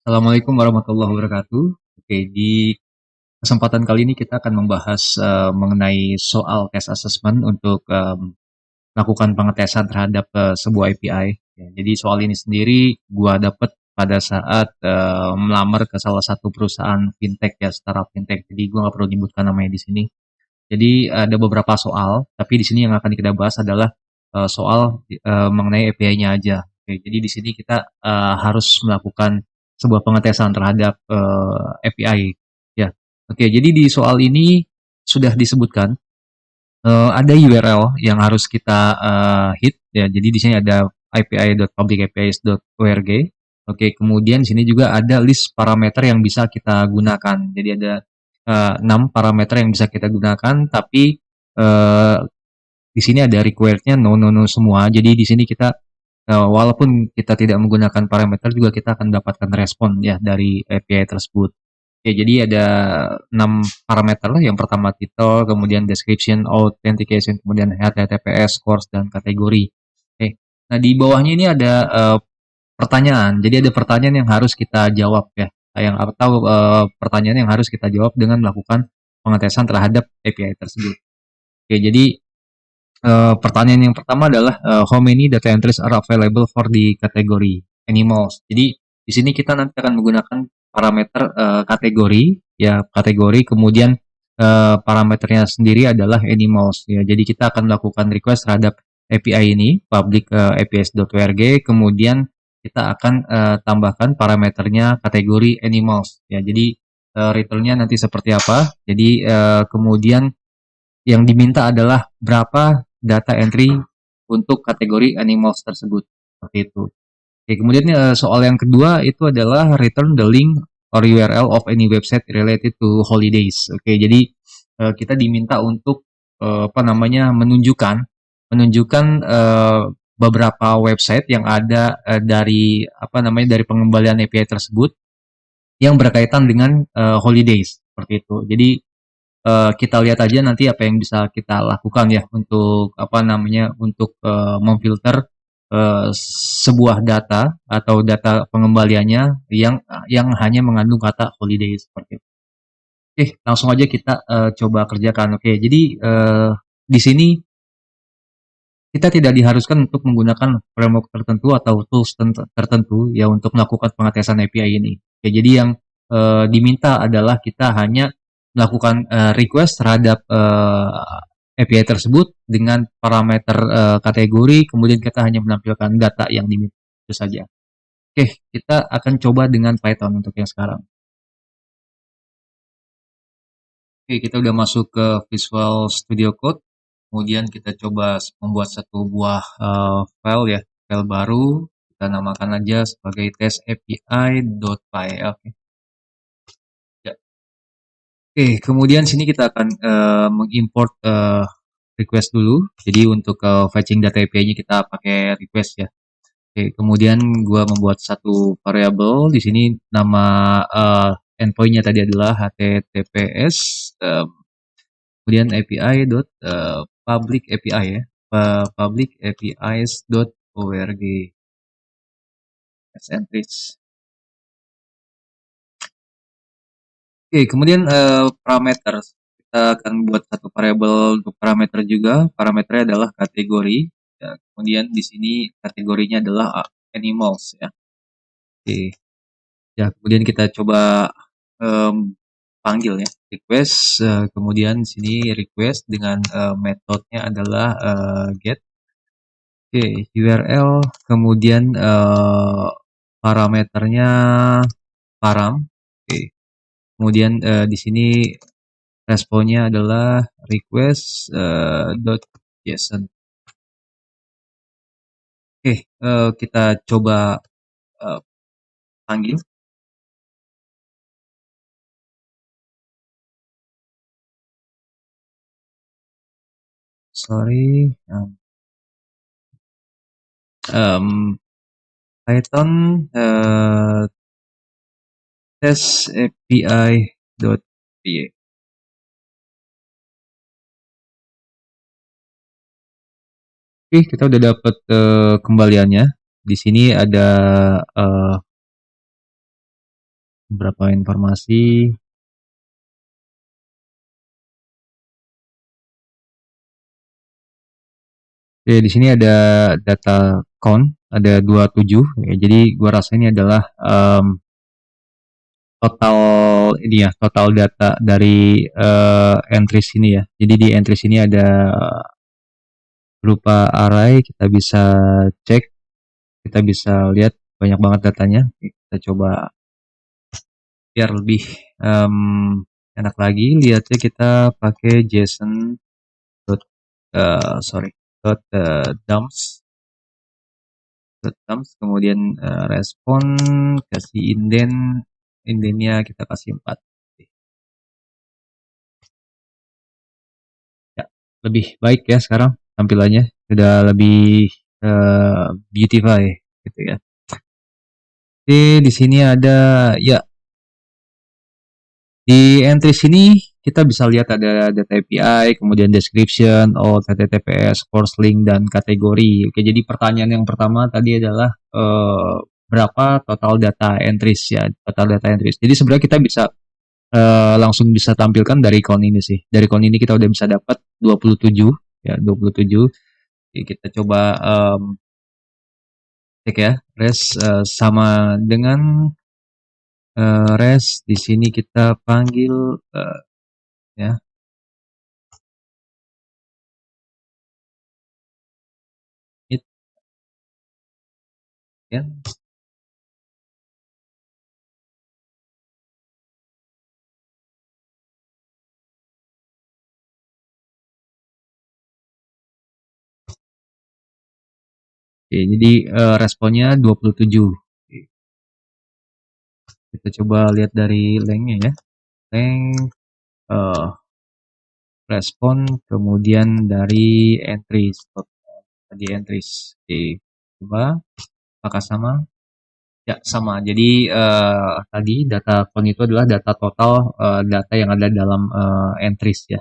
Assalamualaikum warahmatullahi wabarakatuh. Oke, di kesempatan kali ini kita akan membahas mengenai soal test assessment untuk melakukan pengetesan terhadap sebuah API. Ya, jadi soal ini sendiri gua dapat pada saat melamar ke salah satu perusahaan fintech ya, startup fintech. Jadi gua nggak perlu menyebutkan namanya di sini. Jadi ada beberapa soal, tapi di sini yang akan kita bahas adalah soal mengenai API-nya aja. Oke, jadi di sini kita harus melakukan sebuah pengetesan terhadap API. Ya, oke. Jadi di soal ini sudah disebutkan ada URL yang harus kita hit. Ya, jadi di sini ada api.publicapis.org. Oke, kemudian di sini juga ada list parameter yang bisa kita gunakan. Jadi ada 6 parameter yang bisa kita gunakan, tapi eh, di sini ada requirednya no no no semua. Jadi di sini kita walaupun kita tidak menggunakan parameter juga kita akan mendapatkan respon ya dari API tersebut. Oke, jadi ada 6 parameter. Yang pertama title, kemudian description, authentication, kemudian HTTPS, course, dan kategori. Oke. Nah, di bawahnya ini ada pertanyaan. Jadi ada pertanyaan yang harus kita jawab ya. Yang atau pertanyaan yang harus kita jawab dengan melakukan pengetesan terhadap API tersebut. Oke, jadi pertanyaan yang pertama adalah how many data entries are available for the category animals. Jadi di sini kita nanti akan menggunakan parameter kategori ya, kategori, kemudian parameternya sendiri adalah animals ya. Jadi kita akan melakukan request terhadap API ini public apis.org, kemudian kita akan tambahkan parameternya kategori animals ya. Jadi returnnya nanti seperti apa. Jadi kemudian yang diminta adalah berapa data entry untuk kategori animals tersebut. Seperti itu. Oke, kemudian soal yang kedua itu adalah return the link or URL of any website related to holidays. Oke, jadi kita diminta untuk apa namanya menunjukkan beberapa website yang ada dari apa namanya dari pengembalian API tersebut yang berkaitan dengan holidays seperti itu. Jadi kita lihat aja nanti apa yang bisa kita lakukan ya untuk apa namanya untuk memfilter sebuah data atau data pengembaliannya yang hanya mengandung kata holiday seperti itu. Oke, langsung aja kita coba kerjakan. Oke, jadi di sini kita tidak diharuskan untuk menggunakan framework tertentu atau tools tertentu ya untuk melakukan pengetesan API ini. Oke, jadi yang diminta adalah kita hanya melakukan request terhadap API tersebut dengan parameter kategori, kemudian kita hanya menampilkan data yang diminta itu saja. Oke, kita akan coba dengan Python untuk yang sekarang. Oke, kita udah masuk ke Visual Studio Code. Kemudian kita coba membuat satu buah file ya, file baru. Kita namakan aja sebagai test API.py. Oke. Ya. Oke, kemudian sini kita akan mengimport request dulu. Jadi untuk fetching data API-nya kita pakai request ya. Oke, kemudian gua membuat satu variabel di sini, nama endpoint-nya tadi adalah https kemudian API dot public API ya, public apis.org entries. Oke, kemudian parameter, kita akan buat satu variabel untuk parameter juga. Parameternya adalah kategori ya, kemudian di sini kategorinya adalah animals ya. Oke, ya kemudian kita coba panggil ya request, kemudian sini request dengan metodenya adalah get. Oke, URL, kemudian parameternya param. Oke, kemudian di sini responnya adalah request dot json. Oke, kita coba uh, panggil. Sorry, Python test API.py. Oke, kita udah dapat kembaliannya. Di sini ada beberapa informasi. Oke, di sini ada data count, ada 27. Ya, jadi gua rasa ini adalah total ini ya, total data dari entries ini ya. Jadi di entries ini ada berupa array, kita bisa cek, kita bisa lihat banyak banget datanya. Kita coba biar lebih enak lagi lihatnya, kita pakai JSON dot sorry dot dumps kemudian respon, kasih indennya kita kasih 4. Ya, lebih baik ya sekarang tampilannya, sudah lebih beautify gitu ya. Oke, di sini ada ya, di entry sini kita bisa lihat ada data API, kemudian description, HTTPS, course link, dan kategori. Oke, jadi pertanyaan yang pertama tadi adalah berapa total data entries ya, total data entries. Jadi sebenarnya kita bisa langsung bisa tampilkan dari count ini sih. Dari count ini kita udah bisa dapat 27 ya, 27. Jadi kita coba cek ya, res sama dengan res di sini kita panggil ya it ya. Oke, jadi responnya 27. Kita coba lihat dari lengthnya ya. Length respon, kemudian dari entries, tadi entries. Oke, coba apakah sama? Ya, sama. Jadi tadi data count itu adalah data total data yang ada dalam entries ya.